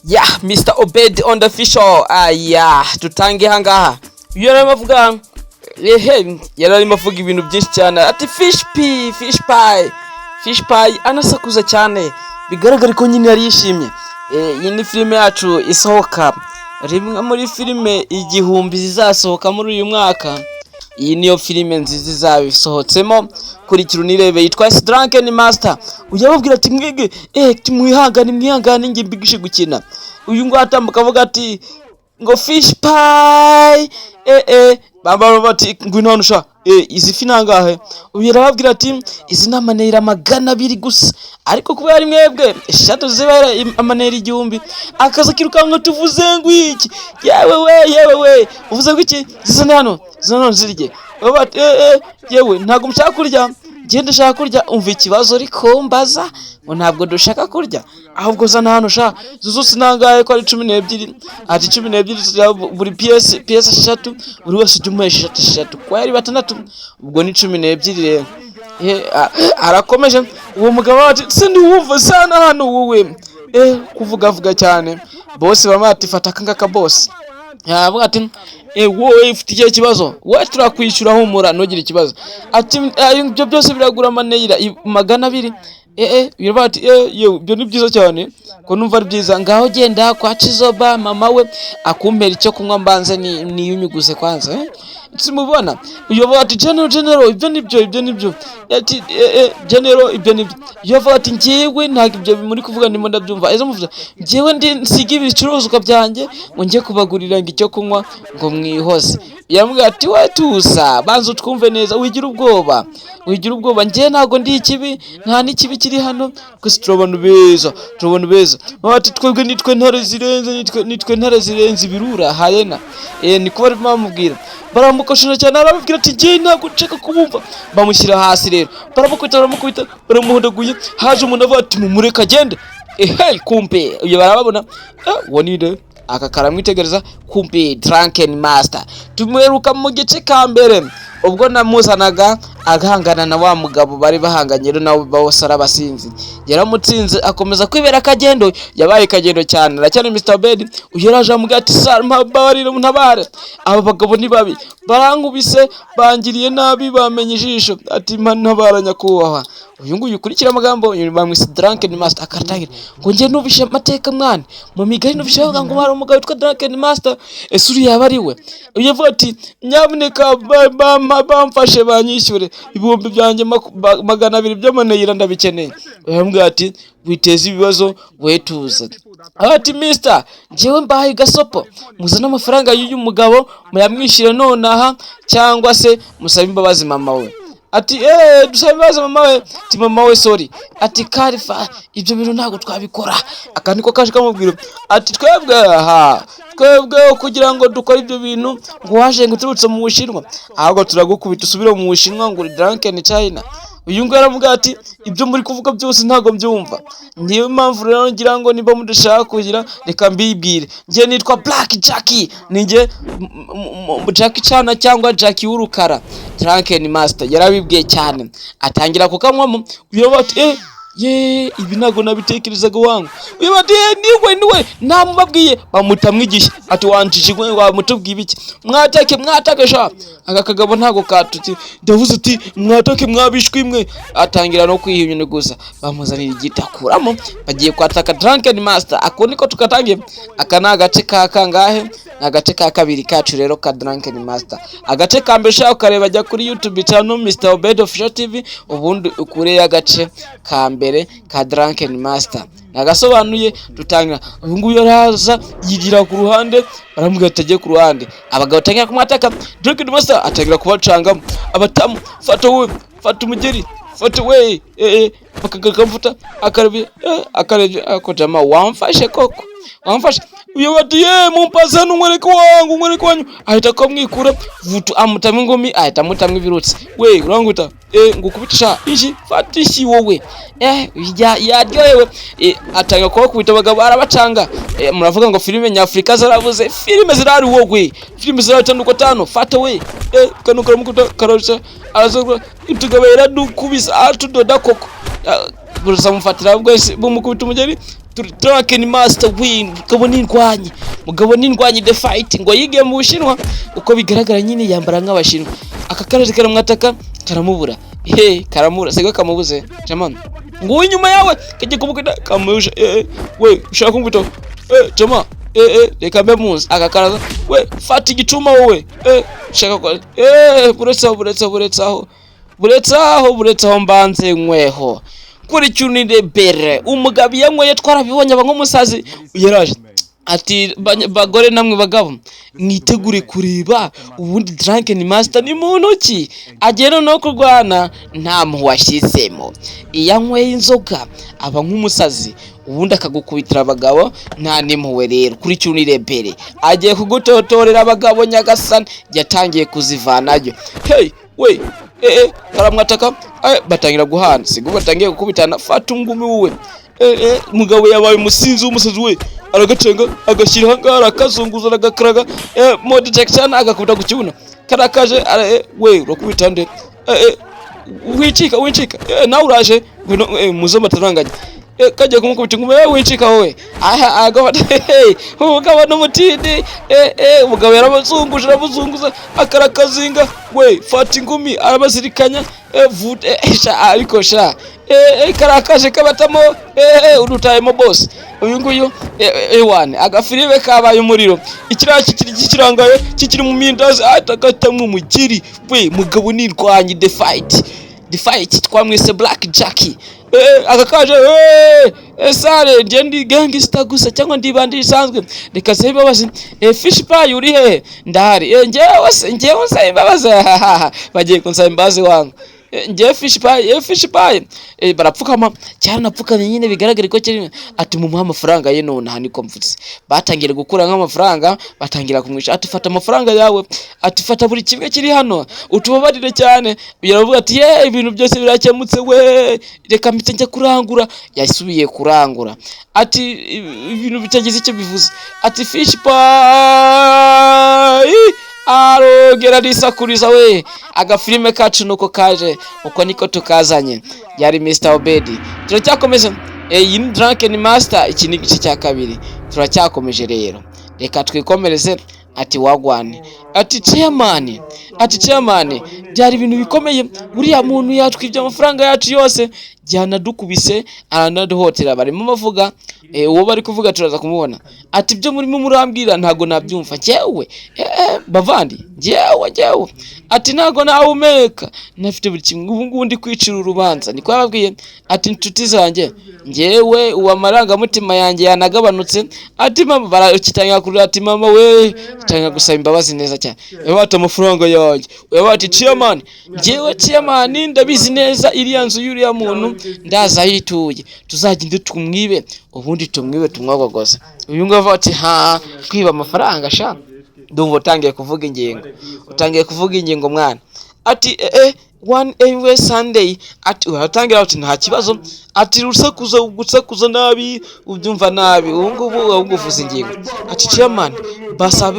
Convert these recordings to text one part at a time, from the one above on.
Ya Mr. Obed on the official. Tutange hangaha. Yari mavuga yari mavuga ibintu byinshi cyane ati fish pie anasakuza cyane bigaragara ko nyine yari yishimye. Iyi ni filime yacu isohoka rimwe muri filime igihumbi zizasohoka muri uyu mwaka. Iyi niyo filime nziza izabisohotsemo kuri kirunirebe yitwa Drunken Master. Uyababwira ati mwege mwihangane nge mbigishe gukina. Uyu ngo atambuka avuga ati ngo fish pie bamba bati ngwino hano sha izi fi nangahe. Uyu yarababwira ati izi namanera 200 gusa ariko kuba yari mwebwe eshatu zibara amanera 1000 akaza kirukanka tuvuze ngo iki yewe uvuze ngo iki zizane hano zirye bati yewe ntago mshaka kurya genda shaka kurya umva ikibazo ariko mbaza ngo ntabwo dushaka kurya ahubwo zana hano sha zose nangahe ko ari 12 ati 12 buri PS 3 buri wese jumuye 3 kwa yari batandatu ubwo ni 12 rero arakomeje uwo mugabo ati sindi wumva sana hano wowe kuvuga cyane boss bamati fata kangaka boss yavuga ati wowe ifite ikibazo we turakwishyura humura nogire ikibazo ati ibyo byose biragura amanera 200 birabati byo ni byiza cyane ko numva ari byiza ngaho genda kwa Chizoba mama we akumpera icyo kunywa mbanze ni yunyuguze kwanza simubona uyo bati general ibyo nibyo ati general ibyo nibyo yo bati ngiyewe ntago ibyo muri kuvuga ndimo ndabyumva ezo muvuga ngiyewe nsigi ibicuruzwa byanjye ngo ngiye kubagurira ngo icyo kunywa ngo mwihoze yambwira ati we tuza banza twumve neza wigira ubwoba ngiye ntago ndi ikibi nta n'ikibi kiri hano twese turabona beza bati twebwe nitwe ntare zirenze birura hayena ni kuba bamubwira baramukoshana cyane arababwira ati ngiye ntago nshaka kubumva bamushyira hasi rero baramukubita baramuhondaguye haje umuntu avuga ati mumureka agende kumpe uyo barababona wonide aka karamwitegereza kumpe Drunken Master tumweruka mu gice ka mbere ubwo namuzanaga agahangana na wa mugabo bari bahanganye rero nawe bose arabasinzi yaramutsinze akomeza kwibera kagendo yabaye kagendo cyane aracyane Mr. Obed uyeraje amuga ati sarma babarira muntabare aba bagabo ni babi barankubise bangiriye nabi bamenye ijisho ati mpantabaranya kubaha uyu nguyu ukurikira amagambo bamwise Drunken Master akatangira ngo nge nubishe amateka mwana mu migari nubishe ngo bari umugabo witwa Drunken Master esuri yaba ari we uyavuga ati nyabuneka bamfashe banyishyure ibihumbi byanjye 200 by'amanera ndabikeneye yambwira ati witeze ibibazo wetuza ati Mr. ngewe mbahaye gasopo muzana amafaranga y'uyu mugabo muyamwishyire nonaha cyangwa se musabe imbabazi mama we ati dusabe imbabazi mama we ati mama we sorry ati Karifa ibyo bintu ntago twabikora akandi ko kaje kamubwira ati twebwe kugira ngo dukore ibyo bintu ngo waje ngo turutse mu Bushinwa ahubwo turagukubita usubire mu Bushinwa ngo uri Drunken China uyu ngo aravuga ati ibyo muri kuvuga byose ntago mbyumva niyo mpamvu rero ngira ngo niba mudashaka kugira reka mbibwire ngiye nitwa Black Jackie ninge Jackie Chana cyangwa Jackie w'urukara Drunken Master yarabibwiye cyane atangira kukanywamo uyo bati ibi ntago nabitekerezaga wangu uyo bati niwe namubabwiye bamutamwe igihe ati wanjije wamutubwiye ibiki mwatake sha aka kagabo ntago katuti ndavuze ati mwatake mwabishwe imwe atangira no kwihinyuna gusa bamuzanira igitakuramo bagiye kwataka Drunken Master akoni ko tukatangiye akana agace kangahe agace ka kabiri kacu rero ka Drunken Master agace ka mbere shaka kareba ajya kuri YouTube channel Mr. Obed Official TV ubundi ukure agace ka mbere ka Drunken Master nagasobanuye dutangira nguyu yaraza yigira ku ruhande baramubwira atajye ku ruhande abagabo tangira kumwataka Drunken Master atangira kubacanga abatamu fata umugeri fata we bakagamfuta akarebye akojama wamfashe koko wamfashe uyo bati mumpaza n'umwereko wanyu ahita komwikura vutu amutama ingumi ahita mutamwe ibirutse we uranguta ngukubitisha iki fatishi wowe yaryohewe atanga ko kubita abagabo arabacanga muravuga ngo filime nyafrika zaravuze filime zirari wowe filime ziratanduko 5 fata we kanukara mukuta karosha arazogwa itugabera dukubisa atudoda koko burusa mufatira bwese bumukubita umugeri Drunken Master win, mugabo n'indwanyi the fight ngo yige mu Bushinwa uko bigaragara nyine yambara nk'abashinwa. Aka karaje karamwataka karamubura. Karamura sego kamubuze jamani. Ngo inyuma yawe kajye kubukida kamuje we ushaka kumvito jama reka mbe munsi akakaraza we fata igicuma wowe ushaka ko buretsaho mbanze nkweho kuri cyunire bere umugabo yanyweye twarabibonye nk'umusazi yaraje ati bagore namwe bagabo mwitegure kureba ubundi Drunken Master ni muntu ki agera no kurwana nta muwashizemo iyanyweye inzoga aba nk'umusazi ubundi akagukubitira abagabo nta nimpuwe rero kuri cyunire bere agiye kugutotorera abagabo nyagasani yatangiye kuzivanayo we karamwataka batangira guhana sigo batangiye gukubitana fata umgumi wowe mugabo yabaye umusinzi w'umusazi we aragacenga agashyira hangara akazunguza agakaraga mode detection agakubita ku kibuno karakaje we urakubita nde wicika nawe uraje muzo mataranganye kajya kumukubita ngume wicika wowe agafata umugabo n'umutindi umugabo yaramuzunguza akarakazinga we fata ingumi arabazirikanya ariko sha karakaje kabatamo urutayemo boss uyu nguyu ewane agafiribe kabaye umuriro ikiraya kikirangaye kikiri mu mindazi atagatamwe umugiri we mugabo n'indwanyi the fight twamwise Black Jackie akakaje sare ndi gangster gusa cyangwa ndibandi isanzwe reka se babazi fish pie uri he ndahari njyewe se babaza bagiye kunsaba imbazi wangu nje fish pie barapfukama cyane napfukanye nyine bigaragara ko kiri ati mu amafaranga ye none haniko mvutse batangira gukura nk'amafaranga batangira kumwisha ati fata amafaranga yawe ati fata buri kimwe kiri hano utubabarire cyane yaravuga ati ibintu byose birakemutse we reka mpite njya kurangura yasubiye kurangura ati ibintu bitagize icyo bivuze ati fish pie arogera risakuriza we agafilime kacu nuko kaje uko niko tukazanye yari Mr Obedi turacyakomeza iyi Drunken Master iki ni gice cya kabiri turacyakomeje rero reka twikomereze ati wagwane ati chairman byari ibintu bikomeye buriya muntu yatwibye amafaranga yacu yose dukubise aranaduhotera barimo bavuga uwo bari kuvuga turaza kumubona ati byo murimo murambwira ntago nabyumva cyewe bavandi jewe ati ntago nawumeka nafite buri kimwe ubu ngundi kwicira urubanza niko yababwiye ati inshuti zanjye ngewe uwamaranga mutima yanjye yanagabanutse ati mama barakitanga kuri ati mama we cyangwa gusaba imbabazi neza cyane bata amafaranga yanjye bati chairman ngewe chairman ndabizi neza iriya nzu y'uriya muntu ndaza yituye tuzagende tumwibe ubundi tumwogogoza uyu ngava ati kwiba amafaranga sha ndumva utangiye kuvuga ingingo mwana ati one anyway Sunday ati uratangira ati nta kibazo ati gusakuza nabi ubyumva nabi ubu uvuze ingingo ati chairman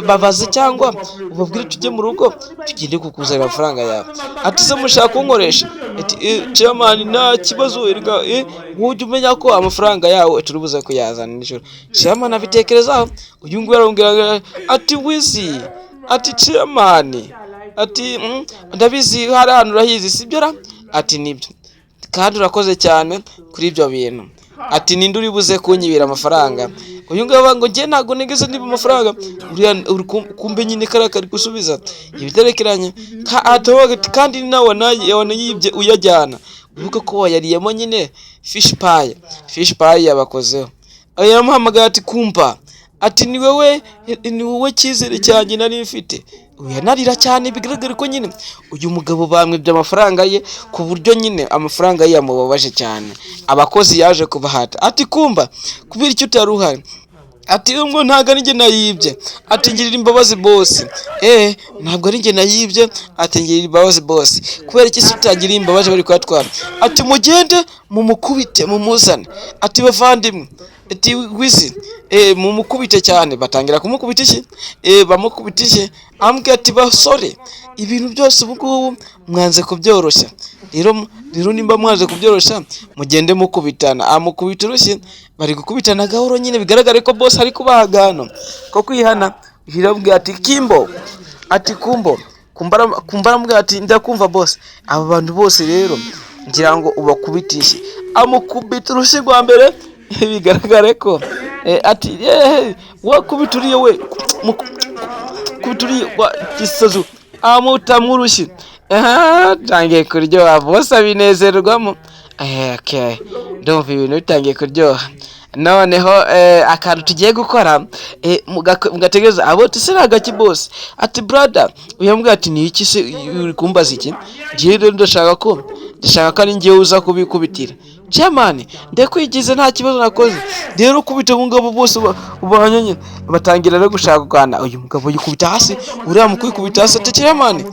babaze cyangwa ubabwire tujye mu rugo tugende kukuzana amafaranga yawe ati se mushaka kunkoresha ati chairman nta kibazo erga wujye umenya ko amafaranga yawe turubuze kuyazana nijoro chairman abitekerezaho uyu nguyu arongera ati wizi ati chairman ati ndabizi hari ahantu urahizi sibyo ati nibyo kandi urakoze cyane kuri ibyo bintu ati ninde uri buze kunyibira amafaranga uyu ngaba ngo nge ntago nigeze niba amafaranga uri kumbe nyine karakari gusubiza ibiterekeranye kandi nawe yibye uyajyana uvuga ko wayariyemo nyine fish pie yabakozeho yamuhamagaye ati kumpa ati ni wowe cyizere cyanjye nari mfite uyanarira cyane bigaragara ko nyine uyu mugabo bamwibye amafaranga ye ku buryo nyine amafaranga ye yamubabaje cyane abakozi yaje kubahata ati kumba kubira icyo utaruhari ati ngo ntago ari nge nayibye ati ngirira imbabazi boss ntabwo ari nge nayibye ati ngirira imbabazi boss kubera iki sutangiriye imbabazi bari kwatwara ati mugende mumukubite mumuzane ati bavandimwe ati wizi mumukubite cyane. Batangira kumukubita iki, bamukubita iki, ambwira ati basore ibintu byose ubu ngubu mwanze kubyoroshya, rero nimba mwaje kubyoroshya mugende mukubitana. Amukubita urushyi, bari gukubitana gahoro nyine, bigaragare ko boss ari kubahagano ko kwihana. Hirabwira ati Kimbo, ati Kumbo, kumbara mbwira ati ndakumva boss, aba bantu bose rero ngira ngo ubakubitishe. Amukubita urushyi rwa mbere, bigaragare ko ati wakubituriye we, kubituriye wa gisazu, amutamwe urushyi. Tangiye kuryoha boss abinezerwamo. Okay, ndumva ibintu bitangiye kuryoha. Noneho akantu tugiye gukora, mugategereza abo tusiraga ki boss. Ati brother, uyambwira ati ni iki se uri kumbaza iki? Ngiye ndashaka ko ari ngiye uza kubikubitira. Jamani, ndekwigize nta kibazo nakoze. Rero kubita ubungabo bose ubanyanye batangira rero gushaka kugana. Uyu mugabo yikubita hasi, uriya mukubita hasi. Ati Jamani,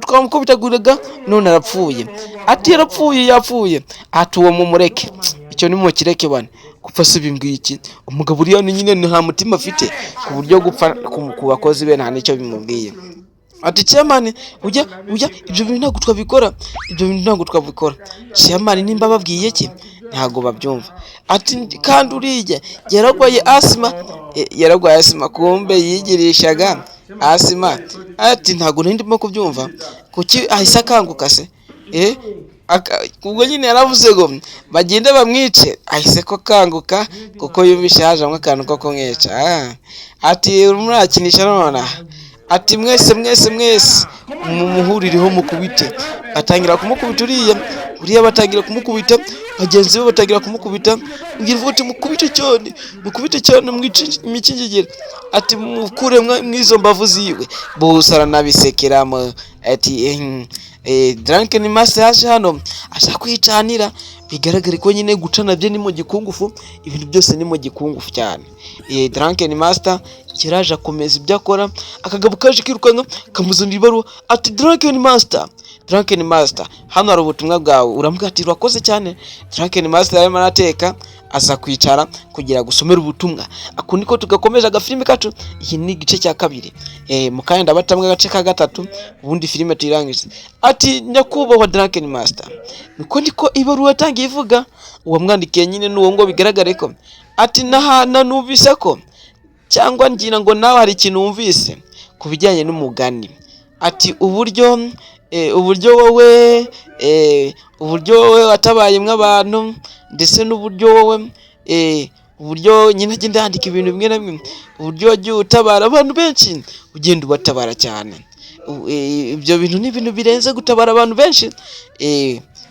twamukubitaguraga none arapfuye. Ati yapfuye. Ati uwo mumureke. Icyo ni mu kireke bana. Gupfa se bimbwiki. Umugabo uriya nyine nta mutima afite ku buryo gupfa ku bakozi be nta nicyo bimubwiye. Ati Jamani, ujya ibyo bintu ntabwo twabikora. Jamani, nimba babwiye iki ntago babyumva. Ati kandi uriye yaragwaye asima, kumbe yigirishaga asima. Ati ntago ndimo kubyumva, kuki ahise akanguka se? Ubwo nyine yaravuze ngo bagende bamwice, ahise ko kanguka kuko yumvisha haje akantu ko kumwica. Ati murakinisha none. Ati mwese mumuhurireho mukubite. Atangira kumukubita uriya batangira kumukubita, bagenzi be batangira kumukubita. Ngira vuti mukubite cyane mwicingigera. Ati mukure mwizo mbavu ziwe. Bose aranabisekeramo. Ati Drunken Master yaje hano ashaka kwicanira. Bigaragara ko nyine gucana bye ni mu gikungufu, ibintu byose ni mu gikungufu cyane. Drunken Master kiraje akomeza ibyo akora, akagabo kaje kirukanka kamuzanira ibaruwa. Ati Drunken Master, hano hari ubutumwa bwawe. Urambwira ati urakoze cyane. Drunken Master yarimo arateka, aza kwicara kugira gusomera ubutumwa. Ako niko tugakomeje agafilime kacu. Iyi ni igice cya kabiri. Mukanya ndabatamwe agace ka gatatu, ubundi filime tuyirangiza. Ati nyakubahwa Drunken Master, niko ibaruwa yatangiye ivuga. Uwo mwandikiye nyine n'uwo ngo bigaragare ko. Ati nanumvise ko, cyangwa ngira ngo nawe hari ikintu wumvise ku bijyanye n'umugani. Ati uburyo wowe watabaye mw'abantu, ndetse n'uburyo wowe nyine agenda yandika ibintu bimwe na bimwe, uburyo wagiye utabara abantu benshi, ugenda ubatabara cyane. Ibyo bintu ni ibintu birenze gutabara abantu benshi.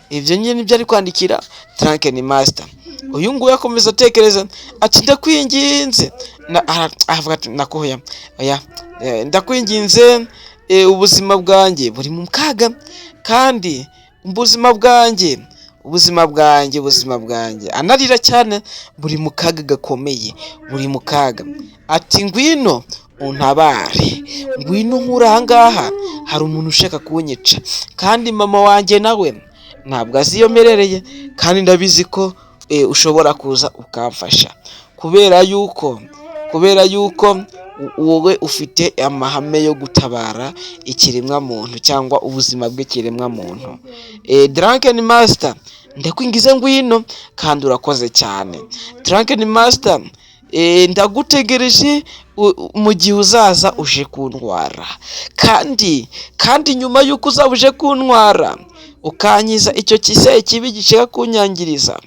Ibyo nyine nibyo ari kwandikira Drunken Master. Uyu nguyu akomeza atekereza. Ati ndakwinginze, avuga ati nakoya, ndakwinginze, ubuzima bwanjye buri mu kaga, kandi ubuzima bwanjye anarira cyane, buri mu kaga gakomeye, buri mu kaga. Ati ngwino untabare, ngwino nkurahangaha, hari umuntu ushaka kunyica, kandi mama wanjye nawe ntabwo aziyomerereye, kandi ndabizi ko ushobora kuza ukamfasha, kubera yuko wowe ufite amahame yo gutabara ikiremwa muntu cyangwa ubuzima bw'ikiremwa muntu. Drunken Master, ndakwingize ngwino, kandi urakoze cyane. Drunken Master, ndagutegereje mu gihe uzaza uje kuntwara, kandi nyuma yuko uzaba uje kuntwara ukanyiza icyo kise kibi gishaka kunyangiriza,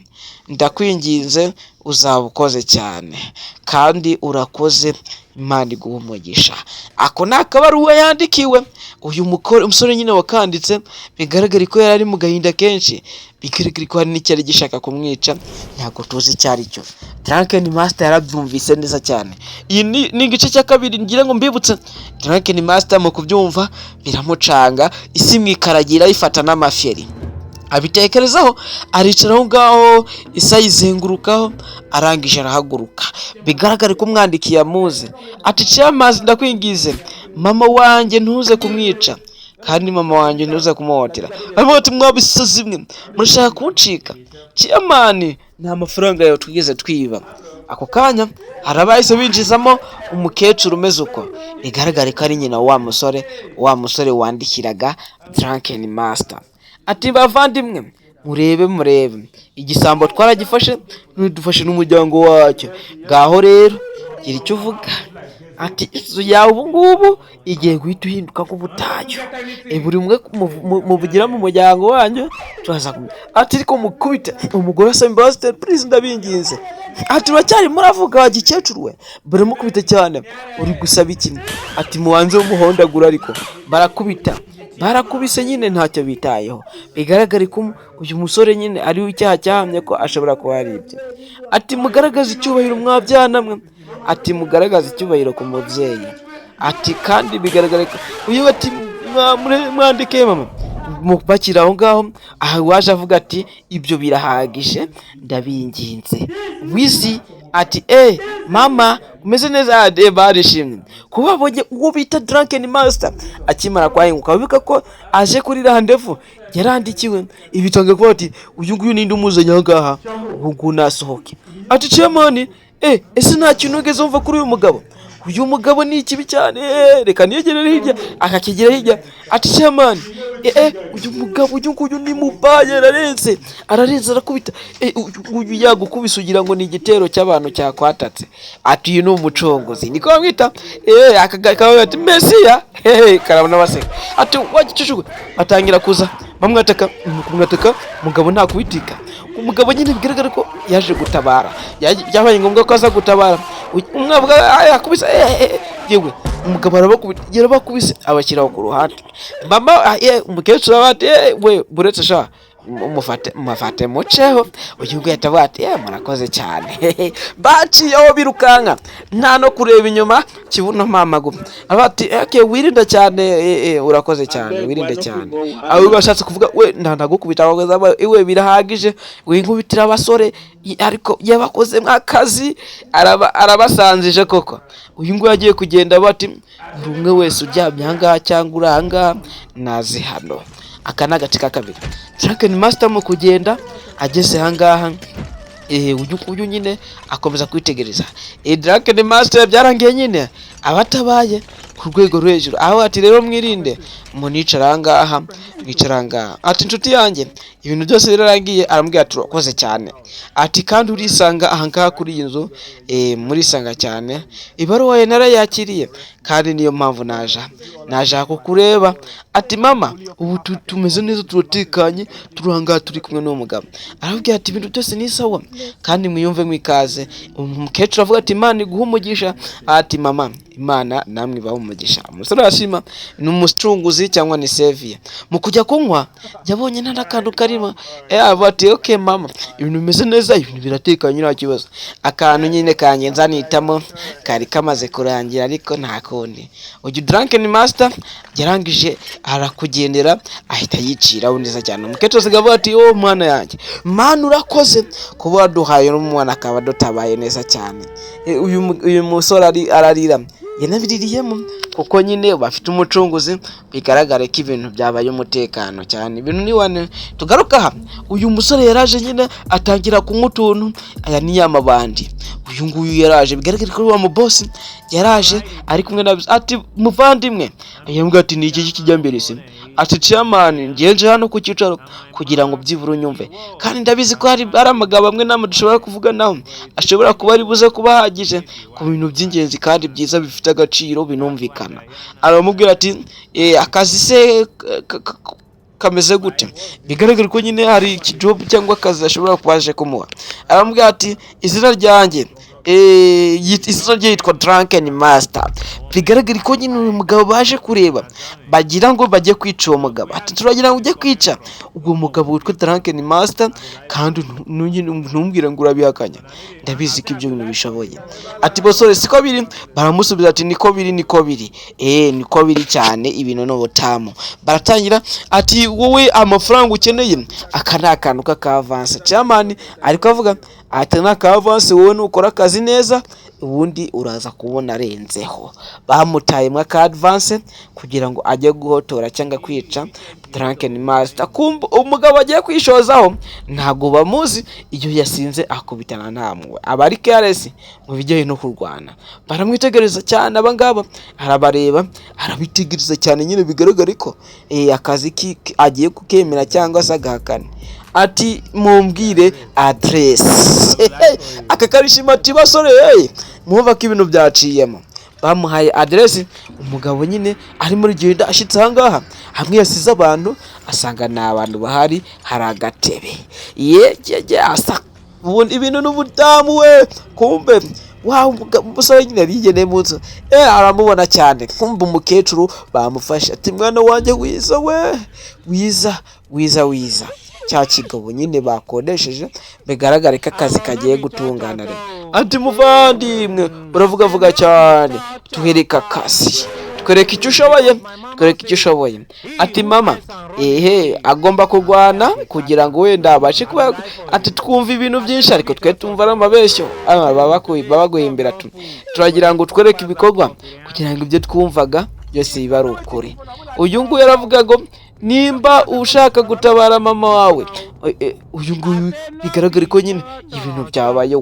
ndakwinginze uzaba ukoze cyane, kandi urakoze, Imana iguha umugisha. Ako ni akabaruwa yandikiwe uyu umusore nyine wakanditse. Bigaragara ko yari ari mu gahinda kenshi, bigaragara ko hari n'icyari gishaka kumwica, ntabwo tuzi icyo ari cyo. Drunken Master yarabyumvise neza cyane. Iyi ni igice cya kabiri ngira ngo mbibutse. Drunken Master mu kubyumva biramucanga, isi mwikaragira ifata n'amaferi. Abitekerezaho, aricara aho ngaho, isa yizengurukaho, arangije arahaguruka. Bigaragara ko umwandikiye amuze. Ati Chamazi, ndakwingize, mama wanjye ntuze kumwica, kandi mama wanjye ntuze kumuhotera. Arimo ati mwabisazi mwe, murashaka kuncika? Chamani, nta mafaranga yawe twigeze twiba. ako kanya harabahise binjizamo umukecuru umeze uko, bigaragare ko ari nyina wa musore wandikiraga Drunken Master. Ati bavandimwe murebe igisambo twaragifashe dufashe n'umuryango wacyo, ngaho rero gira icyo uvuga. Ati inzu yawe ubu ngubu igiye guhita uhinduka nk'ubutayu, buri umwe muvugira mu muryango wanyu turaza ati ariko mukubita umugore asaba imbabazi, please ndabinginze. Ati uracyari muravuga wa gikecuru we, baramukubita cyane, uri gusaba iki? Ati mubanze umuhondagura, ariko barakubise nyine ntacyo bitayeho, bigaragare ko uyu musore nyine ariwe icyaha cyahamye ko ashobora kuba yaribye. Ati mugaragaze icyubahiro mwabyana mwe, ati mugaragaze icyubahiro ku mubyeyi. Ati kandi bigaragare ko uyu ati mwandike mama mupakira aho ngaho. Aha waje avuga ati ibyo birahagije ndabinginze wizi. Ati mama umeze neza? Barishimye kuba babonye uwo bita Drunken Master akimara kwahinguka, bibuka ko aje kuri randevu yarandikiwe ibitange ko ati uyu nguyu ninde umuzanye aho ngaha, ubu nasohoke. Ati chairman ese nta kintu ugeze umva kuri uyu mugabo ni ikibi cyane, reka niyegerere hirya. Akakigera hirya ati chairman uyu mugabo uyu ni mubaye, ararenze arakubita. Uyu yagukubise ugira ngo ni igitero cy'abantu cyakwatatse. Ati uyu ni umucongozi niko bamwita. Akagakawe ati Mesiya, karabona baseka. Ati wagicushugwe atangira kuza bamwataka mugabo nta kubitika. Umugabo nyine bigaragara ko yaje gutabara, byabaye ngombwa ko aza gutabara. Umwavuga yakubise yewe umugabo arabakubise abashyiraho ku ruhande. Mama umukecuru abati we buretse sha mufate muceho. Uyu nguyu atavuga ati murakoze cyane. Baciyeho birukanka nta no kureba inyuma, kibuno mamagu abati wirinda cyane, urakoze cyane, wirinde cyane. Abo bashatse kuvuga we ndagukubita abagoza iwe birahagije, winkubitira abasore ariko yabakoze mwakazi arabasanzije koko. Uyu nguyu agiye kugenda bati buri umwe wese uryamye ahangaha cyangwa uranga nazi hano. Aka ni agace ka kabiri. Drunken Master mu kugenda ageze ahangaha, uyu nyine akomeza kwitegereza. Drunken Master byarangiye nyine abatabaye ku rwego rw'hejuru, aho ati rero mwirinde municara ahangaha, mwicara ahangaha. Ati inshuti yanjye ibintu byose birarangiye. Arambwira ati urakoze cyane. Ati kandi urisanga ahangaha kuri iyi nzu, murisanga cyane, ibaruwa ye narayakiriye kandi niyo mpamvu naje kukureba. Ati mama ubu tumeze neza, turatekanye, turanga turi kumwe n'umugabo. Arabwira ati ibintu byose ni sawa kandi mwiyumve mwikaze. Umukecuru avuga ati Imana iguha umugisha. Ati mama Imana namwe ibahe umugisha. Umusore arashima, ni umucunguzi cyangwa ni Savior. Mu kujya kunywa yabonye nta kantu karimo, avuga ati okay mama ibintu bimeze neza, ibintu biratekanye nta kibazo. Akantu nyine kanyenza nitamo kari kamaze kurangira, ariko nta kundi. Uyu Drunken Master yarangije arakugendera ahita yiciraho neza cyane. Umukecuru asigavuga ati mwana yanjye Mana urakoze kuba waduhaye n'umwana akaba dutabaye neza cyane. Uyu musore ararira yanabiririyemo kuko nyine bafite umucunguzi, bigaragare ko ibintu byabaye umutekano cyane. Ibintu ni wane tugaruka aha. Uyu musore yaraje nyine atangira kunywa utuntu, aya ni yamabandi. Uyu nguyu yaraje bigaragara ko wa mu boss yaraje ari kumwe na ati muvandimwe, yambwira ati ni iki kijya mbere se. Ati chairman ngenje hano ku cyicaro kugira ngo byibura unyumve, kandi ndabizi ko hari amagabo amwe namwe dushobora kuvuga naho ashobora kuba ari buze kubahagije ku bintu by'ingenzi kandi byiza bifite agaciro binumvikana. Aramubwira ati akazi se kameze gute? Bigaragara ko nyine hari job cyangwa akazi ashobora kubaje kumuha. Aramubwira ati izina ryanjye izina rye yitwa Drunken Master. Bigaragara ko nyine uyu mugabo baje kureba bagira ngo bajye kwica uwo mugabo. Ati turagira ngo ujye kwica ubwo mugabo witwa Drunken Master kandi ntumbwire ngo urabihakanya, ndabizi ko ibyo bintu bishoboye. Ati bosore siko biri? Baramusubiza ati niko biri niko biri cyane, ibintu no butamu. Baratangira ati wowe amafaranga ukeneye aka ni akantu ka avance. Chairman ariko avuga ati naka avance wowe nukora akazi neza ubundi uraza kubona arenzeho. Bamutayemo aka advance kugira ngo ajye guhotora cyangwa kwica Drunken Master. Kumva umugabo agiye kwishozaho ntago bamuzi, iyo yasinze akubitana namwe. Abari careless mu bijyanye no kurwana baramwitegereza cyane, abangaba arabareba arabitegereza cyane, nyine bigaragara ko akazi agiye kukemera cyangwa se agahakana. Ati mumbwire address. Aka karishima ati basore mwumva ko ibintu byaciyemo. Bamuhaye address, umugabo nyine ari muri genda ashitse ahangaha hamwe yasize abantu, asanga na abantu bahari, hari agatebe asa ubundi ibintu n'ubudamu we. Kumbe wow, umusore nyine yigene munsi aramubona cyane. Kumbe umukecuru bamufasha ati mwana wanjye wiza we, wiza cya kigabo nyine bakodesheje, bigaragara ko akazi kagiye gutungana. Ati muvandimwe uravuga cyane, tuhereka akazi, twereka icyo ushoboye. Ati mama agomba kurwana kugira ngo wenda abashe kuba, ati twumva ibintu byinshi ariko twe tumva ari amabeshyo babaguhimbira. Turagira ngo twereke ibikorwa kugira ngo ibyo twumvaga byose biba ari ukuri. Uyu nguyu yaravuga ngo nimba ushaka gutabara mama wawe, uyu nguyu bigaragara ko nyine ibintu byabaye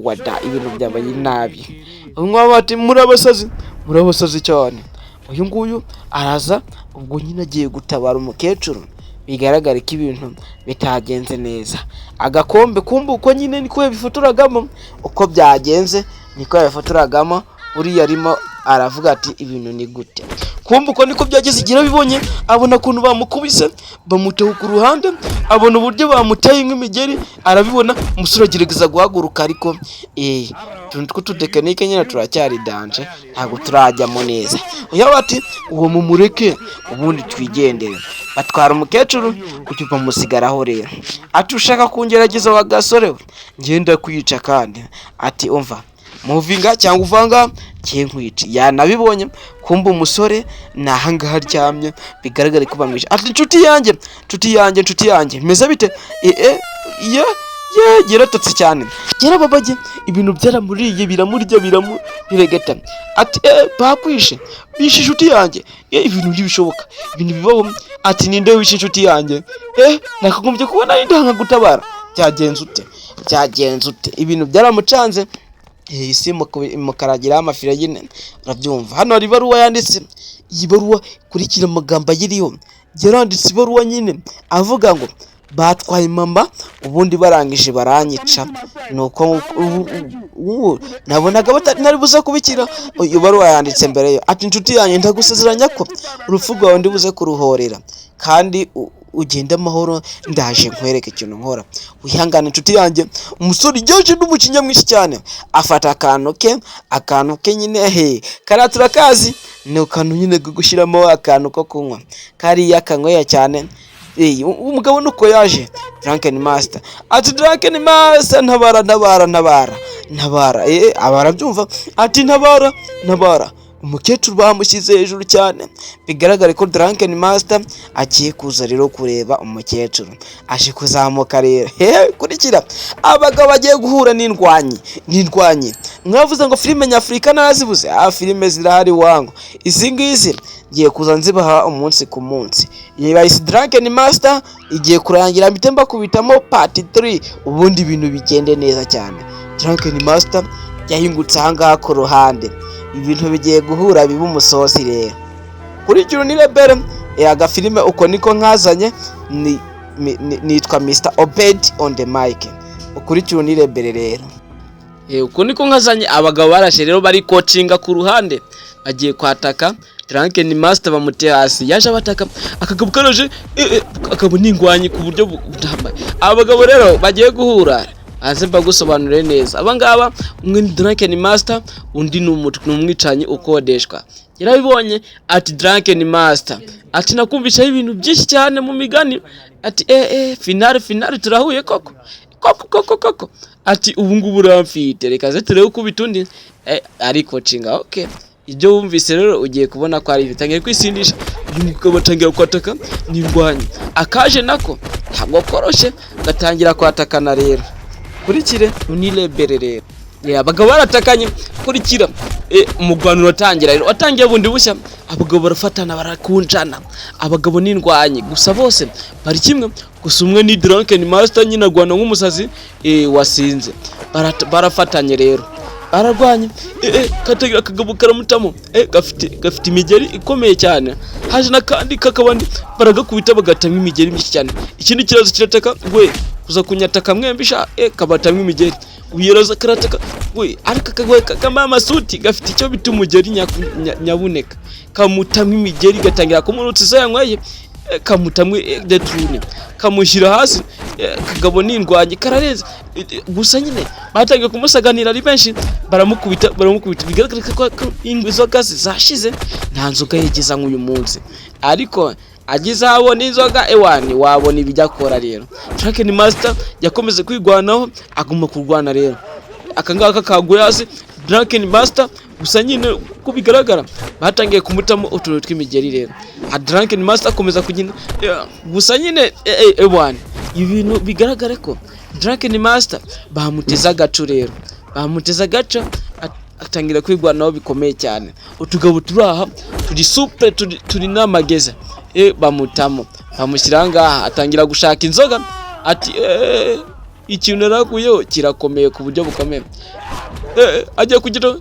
ibintu byabaye nabi. Umwe ati murabasazi cyane. Uyu nguyu araza ubwo nyine agiye gutabara umukecuru, bigaragara ko ibintu bitagenze neza. Agakombe kumbe uko nyine niko yabifotoragamo, uko byagenze niko yabifotoragamo. Uriya arimo aravuga ati ibintu ni gute. Kumbe uko niko byageze, igira bibonye abona kuntu bamukubise bamutaho ku ruhande, abona uburyo bamutaye nk'imigeri, arabibona. Umusore agerageza guhaguruka ariko tuntu tutekinike nyine turacyari danje, ntabwo turajyamo neza. Uya bati uwo mumureke ubundi twigendere. Batwara umukecuru kuko bamusigaraho rero. Ati ushaka kungerageza wa gasore we, ngenda kwica kandi. Ati umva muvinga cyangwa uvanga cyenkwica. Yanabibonye kumbe umusore nahangaha aryamye, bigaragara ko bamwisha. Ati inshuti yanjye meze bite? Yaratatse cyane, yarababage, ibintu byaramuriye biramurya biregeta. Ati bakwishe, bishe inshuti yanjye. Ibintu ntibishoboka, ibintu bibaho. Ati ninde wishe inshuti yanjye? Nakagombye kubona indanga gutabara. Byagenze ute? Ibintu byaramucanze. Isi mukaragira amafira nyine urabyumva. Hano hari ibaruwa yanditse, iyi baruwa kurikira amagambo ayiriho. Yaranditse ibaruwa nyine avuga ngo batwaye mama ubundi barangije baranyica, nuko nabonaga batari buze kubikira. Iyo baruwa yanditse mbere yo. Ati inshuti yanjye ndagusezeranya ko urupfu rwawe ndibuze kuruhorera kandi ugenda amahoro, ndaje nkwereke ikintu nkora. Wihangane inshuti yanjye. Umusore ijyaje n'umukinya mwinshi cyane, afata akantu ke nyine karatura kazi, ni kantu nyine gushyiramo akantu ko kunywa, kariya kanyweye cyane. Umugabo nuko yaje Drunken Master. Ati Drunken Master ntabara. Abarabyumva. Ati ntabara. Umukecuru bamushyize hejuru cyane, bigaragara ko Drunken Master agiye kuza rero kureba umukecuru. Aje kuzamuka rero. Kurikira abagabo bagiye guhura n'indwanyi. Mwavuze ngo filime nyafrika narazibuze. Filime zirahari wangu. Izi ngizi ngiye kuza nzibaha umunsi ku munsi. Yibahise Drunken Master igiye kurangira mitemba kubitamo part 3, ubundi ibintu bigende neza cyane. Drunken Master yahingutse ahangaha ku ruhande, ibintu bigiye guhura biba umusosi rero. Kuri Juru ni Rebel agafilime uko niko nkazanye, nitwa Mr Obed on the mic. Kuri Juru ni Rebel rero uko niko nkazanye. Abagabo barashe rero bari coachinga ku ruhande, bagiye kwataka Drunken Master bamuteye hasi. Yaje abataka akagabo karaje akabona ingwanyi ku buryo budambaye. Abagabo rero bagiye guhura, aze mbagusobanurire neza. Abangaba umwe ni Drunken Master, undi ni umwicanyi ukodeshwa. Yarabibonye. Ati Drunken Master ati nakumvisha ibintu byinshi cyane mu migani. Ati finale turahuye koko. Ati ubu ngubu uramfite, reka ze turebe uko bitundi. Ariko cinga okay. Ibyo wumvise rero ugiye kubona ko ari bitangiye kwisindisha. Uyu mugabo atangira kwataka n'indwanyi. Akaje nako ntabwo koroshe, gatangira kwatakana rero. Kurikire Unile Berere. abagabo baratakanye kurikira umugwano uratangira rero watangiye bundi bushya abagabo barafatana barakunjana abagabo n'indwanyi gusa bose bari kimwe gusa umwe ni drunken master nyine agwana nk'umusazi wasinze barafatanye rero ararwanya katagira akagabo karamutamo gafite imigeri ikomeye cyane haje nakandi kakabandi baragakubita bagatanga imigeri myinshi cyane ikindi kirazo kirataka kuza kunyataka mwembisha kabatanga imigeri uyeraza karataka ariko kagwe kama masuti gafite icyo bita umugeri nyabuneka kamutamo imigeri gatangira kumurutsa so yankwaye kamutamwe detrune kamushyira hasi kagabo n'indwanyi kararenze gusa nyine batangiye kumusaganira ari benshi baramukubita bigaragara ko inzoga zashize nta nzoga yigeza nk'uyu munsi ariko agize abona inzoga ewani wabona ibijya akora rero Drunken Master yakomeze kwigwanaho aguma kurwana rero akangaka kaguye hasi Drunken Master gusa nyine ko bigaragara batangiye kumutamo utuntu tw'imigeri rero Drunken Master akomeza kugina gusa nyine ewani ibintu bigaragara ko Drunken Master bamuteza agacu rero bamuteza agaca atangira kwigwanaho bikomeye cyane utugabo turaha turi super turi namageza bamutamo bamushyira ngaha atangira gushaka inzoga ati ikintu narakuyeho kirakomeye ku buryo bukomeye ajya kugira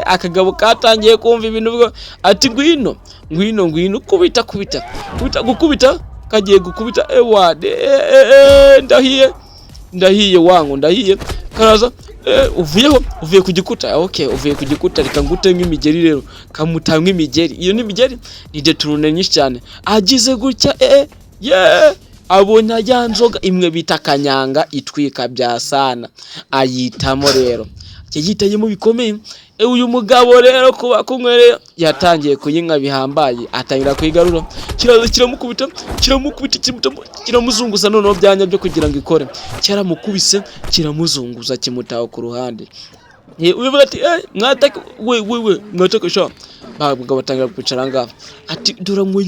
akagabo katangiye kumva ibintu bwo ati ngwino gukubita kagiye gukubita ndahiye wangu karaza uvuye ku gikuta uvuye ku gikuta reka ngute nk'imigeri rero kamutanga imigeri iyo ni imigeri ni detrune nyinshi cyane agize gutya abona ya nzoga imwe bita kanyanga itwika bya sana ayitamo rero yitayemo bikomeye uyu mugabo rero kuba kunywereye yatangiye kuyinywa bihambaye atangira kwigarura kiraza kiramukubita kiramuzunguza noneho byanya byo kugira ngo ikore cyaramukubise kiramuzunguza kimutaho ku ruhande ubivuga ati mwataka mwataka sha bagabo batangira kwicara ngaho ati duranyweye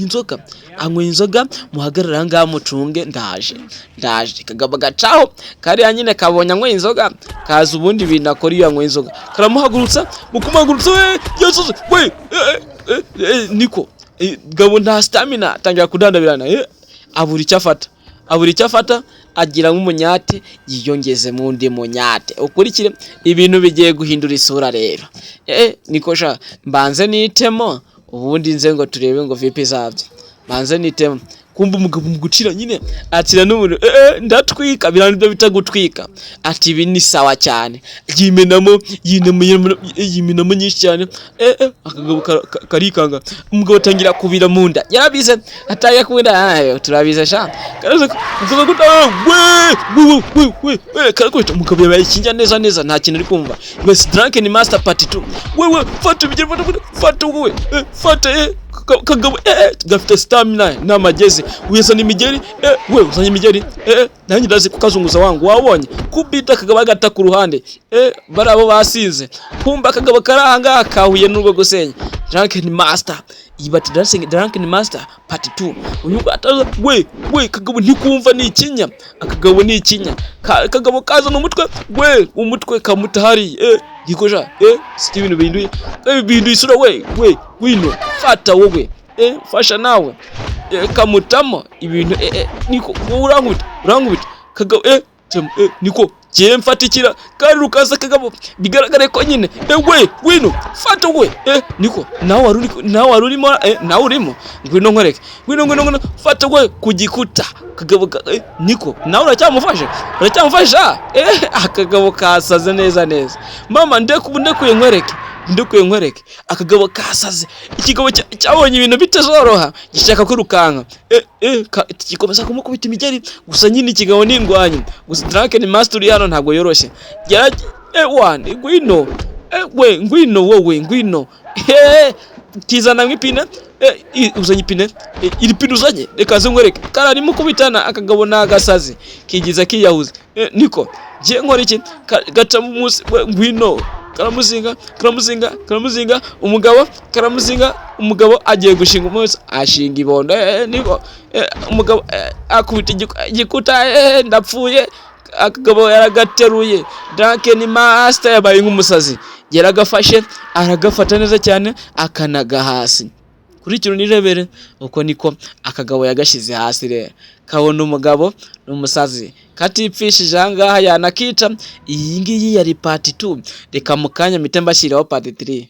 inzoga muhagarara ngaho mucunge ndaje kagabo gacaho kari nyine kabonye anyweye inzoga kaza ubundi binakora iyo anyweye inzoga karamuhagurutsa mukumagurutsa yesuze niko gabo nta stamina atangira kudandabirana abura icyo afata agira nk'umunyate yiyongeze mu ndi munyate ukurikire ibintu bigiye guhindura isura rero niko sha mbanze nitemo ubundi nze ngo turebe ngo vipi zabyo mbanze nitemo kumva umugabo mugucira nyine atira n'umuntu ndatwika birandibyo bitagutwika ati ibi ni sawa cyane yimenamo nyinshi cyane akagabo karikanga umugabo atangira kubira munda yarabize ataye kubira turabize sha karaza karakwita umugabo yabaye kinja neza nta kintu ari kumva bese Drunken Master part 2 fata ibigero fata kagabo gafite stamina namageze uyesana imigeri uzanye imigeri nanjye ndazi kukazunguza wangu wabonye kubita kagabo agata ku ruhande barabo basinze kumba kagabo karahanga kahuye n'urwo gusenya Drunken Master yibati Drunken Master part 2 uyu ataza kagabo ntikumva ni ikinya akagabo ni ikinya kagabo kaza umutwe kamutahari gikoja Steven binduye isura wino fata wowe fasha nawe kamutamo ibintu niko urankubita kagabo niko mfatikira kandi rukaza kagabo bigaragare ko nyine wino fata niko nawe warurimo nawe urimo ngwino nkwereke ngwino fata ku gikuta kagabo niko nawe uracyamufasha akagabo kasaze neza mama ndekuye nkwereke akagabo kasaze ikigabo cyabonye ibintu bitazoroha gishaka kwirukanka gikomeza kumukubita imigeri gusa nyine ikigabo n'indwanyi gusa Drunken Master hano ntabwo yoroshye ngwino kizana nk'ipine uzanye ipine iri pine uzanye reka nkwereke kararimo kubitana akagabo n'agasazi kigiza kiyahuze niko je nkora iki gaca mu munsi ngwino karamuzinga umugabo agiye gushinga umunsi ashinga ibondo niko umugabo akubita igikuta ndapfuye akagabo yaragateruye. Drunken Master yabaye nk'umusazi, yaragafashe aragafata neza cyane akanaga hasi. Kuri kino nirebere uko niko akagabo yagashyize hasi rero. Kabona umugabo n'umusazi katipfishije ahangaha yanakica. Iyi ngiyi yari part 2, reka mu kanya mpite mbashyiraho part 3.